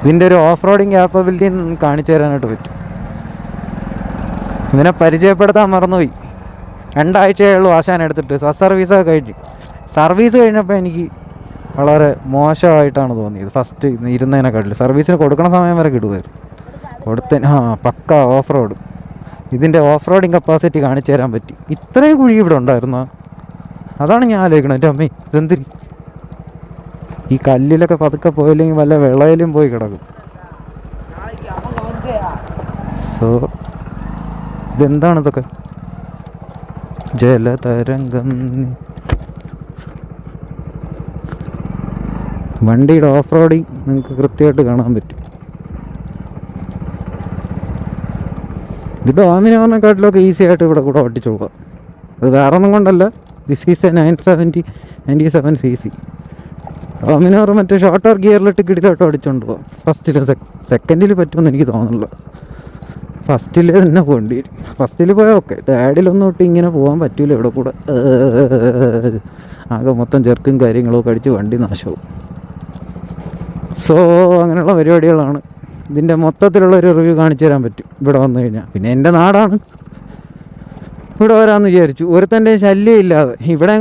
ഇതിൻ്റെ ഒരു off roading capability കാണിച്ചു തരാനായിട്ട് പറ്റും. ഇവനെ പരിചയപ്പെടുത്താൻ മറന്നുപോയി. 2 ആഴ്ചയേ ഉള്ളൂ ആശാൻ എടുത്തിട്ട്. സർവീസൊക്കെ കഴിഞ്ഞു. സർവീസ് കഴിഞ്ഞപ്പോൾ എനിക്ക് വളരെ മോശമായിട്ടാണ് തോന്നിയത്. ഫസ്റ്റ് ഇരുന്നതിനെക്കാട്ടിൽ സർവീസിന് കൊടുക്കണ സമയം വരെ കിടുമായിരുന്നു. പക്ക ഓഫ് റോഡ്. ഇതിൻ്റെ ഓഫ് റോഡിങ് കപ്പാസിറ്റി കാണിച്ചു തരാൻ പറ്റി. ഇത്രയും കുഴി ഇവിടെ ഉണ്ടായിരുന്നോ? അതാണ് ഞാൻ ആലോചിക്കണത്. എൻ്റെ അമ്മേ, ഇതെന്തിരി ഈ കല്ലിലൊക്കെ പതുക്കെ പോയില്ലെങ്കിൽ വല്ല വിളയിലും പോയി കിടക്കും. സോ ഇതെന്താണ് ഇതൊക്കെ? ജലതരംഗം. വണ്ടിയുടെ ഓഫ് റോഡിങ് നിങ്ങൾക്ക് കൃത്യമായിട്ട് കാണാൻ പറ്റും. ഇത് ഡോമിനോറിനെക്കാട്ടിലൊക്കെ ഈസി ആയിട്ട് ഇവിടെ കൂടെ ഓട്ടിച്ചു പോകാം. അത് വേറെ ഒന്നും കൊണ്ടല്ല, this is A 997cc. Dominar മറ്റേ ഷോർട്ടർ ഗിയറിലിട്ട് കിടിലോട്ട് ഓടിച്ചുകൊണ്ട് പോകാം. ഫസ്റ്റിൽ സെക്കൻഡിൽ പറ്റുമെന്ന് എനിക്ക് തോന്നുന്നില്ല. ഫസ്റ്റിൽ തന്നെ പോകേണ്ടി വരും. ഫസ്റ്റിൽ പോയാൽ ഓക്കെ. തേർഡിലൊന്നും തൊട്ട് ഇങ്ങനെ പോകാൻ പറ്റില്ല. ഇവിടെ കൂടെ ആകെ മൊത്തം ചെറുക്കും കാര്യങ്ങളൊക്കെ അടിച്ച് വണ്ടി നാശവും. സോ അങ്ങനെയുള്ള പരിപാടികളാണ്. ഇതിൻ്റെ മൊത്തത്തിലുള്ളൊരു റിവ്യൂ കാണിച്ചു തരാൻ പറ്റും ഇവിടെ വന്നു കഴിഞ്ഞാൽ. പിന്നെ എൻ്റെ നാടാണ്, ഇവിടെ വരാമെന്ന് വിചാരിച്ചു. ഒരുത്തൻ്റെ ശല്യം ഇല്ലാതെ. ഇവിടെ